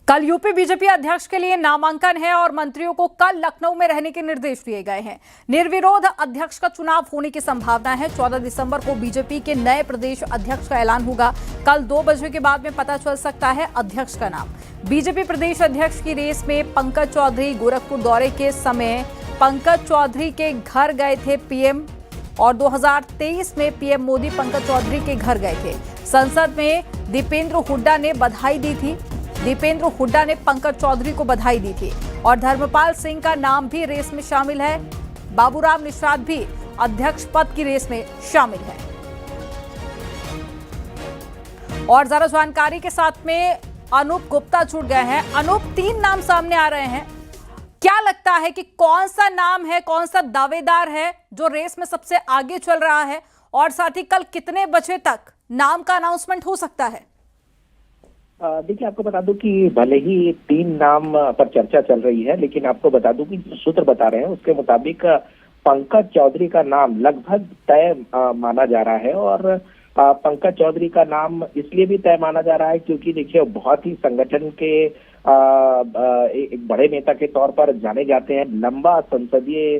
कल UP BJP अध्यक्ष के लिए नामांकन है और मंत्रियों को कल लखनऊ में रहने के निर्देश दिए गए हैं। निर्विरोध अध्यक्ष का चुनाव होने की संभावना है। 14 दिसंबर को बीजेपी के नए प्रदेश अध्यक्ष का ऐलान होगा। कल 2 बजे के बाद में पता चल सकता है अध्यक्ष का नाम। बीजेपी प्रदेश अध्यक्ष की रेस में पंकज चौधरी गोरखपुर दौरे के समय पंकज चौधरी के घर गए थे पीएम, और 2023 में पीएम मोदी पंकज चौधरी के घर गए थे। संसद में दीपेंद्र हुड्डा ने बधाई दी थी। दीपेंद्र हुड्डा ने पंकज चौधरी को बधाई दी थी और धर्मपाल सिंह का नाम भी रेस में शामिल है। बाबूराम निषाद भी अध्यक्ष पद की रेस में शामिल है। और ज्यादा जानकारी के साथ में अनूप गुप्ता जुड़ गए हैं। अनूप, 3 नाम सामने आ रहे हैं। क्या लगता है कि कौन सा नाम है, कौन सा दावेदार है जो रेस में सबसे आगे चल रहा है, और साथ ही कल कितने बजे तक नाम का अनाउंसमेंट हो सकता है? देखिए, आपको बता दूं कि भले ही 3 नाम पर चर्चा चल रही है, लेकिन आपको बता दूं कि जो सूत्र बता रहे हैं उसके मुताबिक पंकज चौधरी का नाम लगभग तय माना जा रहा है। और पंकज चौधरी का नाम इसलिए भी तय माना जा रहा है क्योंकि देखिए, बहुत ही संगठन के एक बड़े नेता के तौर पर जाने जाते हैं। लंबा संसदीय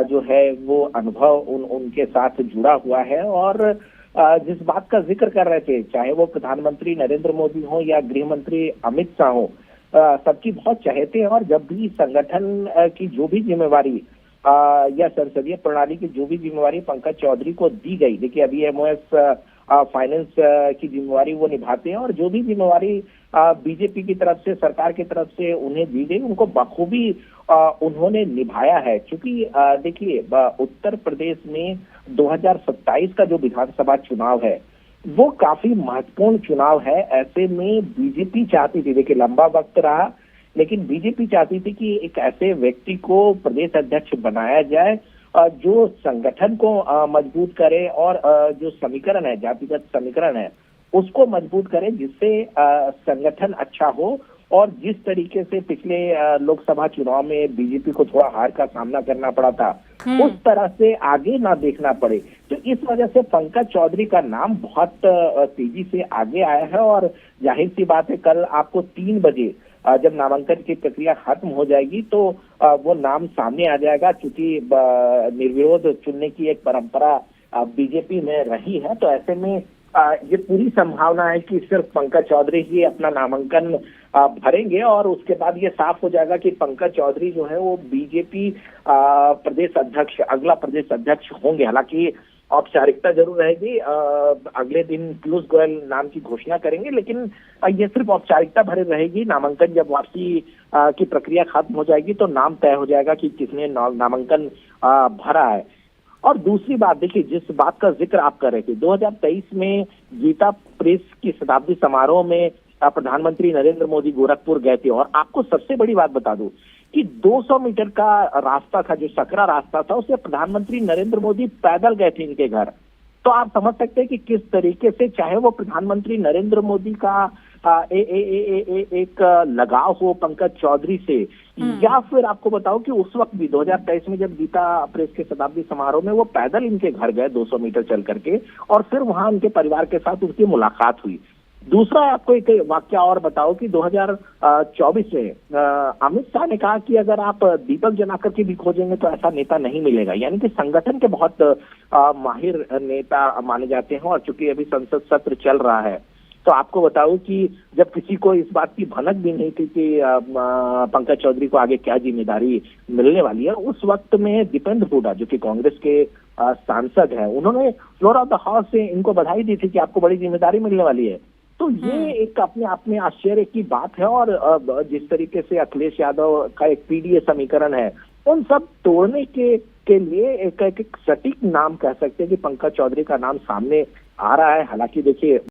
जो है वो अनुभव उनके साथ जुड़ा हुआ है। और जिस बात का जिक्र कर रहे थे, चाहे वो प्रधानमंत्री नरेंद्र मोदी हो या गृह मंत्री अमित शाह हो, सबकी बहुत चहेते हैं। और जब भी संगठन की जो भी जिम्मेवारी या संसदीय प्रणाली की जो भी जिम्मेवारी पंकज चौधरी को दी गई, देखिए अभी एमओएस फाइनेंस की जिम्मेवारी वो निभाते हैं, और जो भी जिम्मेवारी बीजेपी की तरफ से, सरकार की तरफ से उन्हें दी गई, उनको बखूबी उन्होंने निभाया है। क्योंकि देखिए, उत्तर प्रदेश में 2027 का जो विधानसभा चुनाव है वो काफी महत्वपूर्ण चुनाव है। ऐसे में बीजेपी चाहती थी, देखिए लंबा वक्त रहा, लेकिन बीजेपी चाहती थी कि एक ऐसे व्यक्ति को प्रदेश अध्यक्ष बनाया जाए जो संगठन को मजबूत करे, और जो समीकरण है, जातिगत समीकरण है, उसको मजबूत करे, जिससे संगठन अच्छा हो। और जिस तरीके से पिछले लोकसभा चुनाव में बीजेपी को थोड़ा हार का सामना करना पड़ा था, उस तरह से आगे ना देखना पड़े। तो इस वजह से पंकज चौधरी का नाम बहुत तेजी से आगे आया है। और जाहिर सी बात है, कल आपको 3 बजे जब नामांकन की प्रक्रिया खत्म हो जाएगी तो वो नाम सामने आ जाएगा। क्योंकि निर्विरोध चुनने की एक परंपरा बीजेपी में रही है, तो ऐसे में ये पूरी संभावना है कि सिर्फ पंकज चौधरी ही अपना नामांकन भरेंगे, और उसके बाद ये साफ हो जाएगा कि पंकज चौधरी जो है वो बीजेपी प्रदेश अध्यक्ष, अगला प्रदेश अध्यक्ष होंगे। हालांकि औपचारिकता जरूर रहेगी, अगले दिन पीयूष गोयल नाम की घोषणा करेंगे, लेकिन ये सिर्फ औपचारिकता भरे रहेगी। नामांकन जब वापसी की प्रक्रिया खत्म हो जाएगी तो नाम तय हो जाएगा कि किसने नामांकन भरा है। और दूसरी बात, देखिए जिस बात का जिक्र आप कर रहे थे, 2023 में गीता प्रेस की शताब्दी समारोह में प्रधानमंत्री नरेंद्र मोदी गोरखपुर गए थे। और आपको सबसे बड़ी बात बता दूं कि 200 मीटर का रास्ता था, जो सकरा रास्ता था, उसे प्रधानमंत्री नरेंद्र मोदी पैदल गए थे इनके घर। तो आप समझ सकते हैं कि किस तरीके से, चाहे वो प्रधानमंत्री नरेंद्र मोदी का एक लगाव हो पंकज चौधरी से, या फिर आपको बताओ कि उस वक्त भी 2023 में जब गीता प्रेस के शताब्दी समारोह में वो पैदल इनके घर गए 200 मीटर चल करके, और फिर वहां उनके परिवार के साथ उनकी मुलाकात हुई। दूसरा, आपको एक वाक्य और बताओ कि 2024 में अमित शाह ने कहा कि अगर आप दीपक जनाकर की भी खोजेंगे तो ऐसा नेता नहीं मिलेगा। यानी कि संगठन के बहुत माहिर नेता माने जाते हैं। और चूंकि अभी संसद सत्र चल रहा है, तो आपको बताऊं कि जब किसी को इस बात की भनक भी नहीं थी कि पंकज चौधरी को आगे क्या जिम्मेदारी मिलने वाली है, उस वक्त में दीपेंद्र हुड्डा, जो कि कांग्रेस के सांसद हैं, उन्होंने फ्लोर ऑफ द हाउस से इनको बधाई दी थी कि आपको बड़ी जिम्मेदारी मिलने वाली है। तो ये एक अपने आप में आश्चर्य की बात है। और जिस तरीके से अखिलेश यादव का एक पीडीए समीकरण है, उन सब तोड़ने के लिए एक सटीक नाम कह सकते हैं कि पंकज चौधरी का नाम सामने आ रहा है। हालांकि देखिए,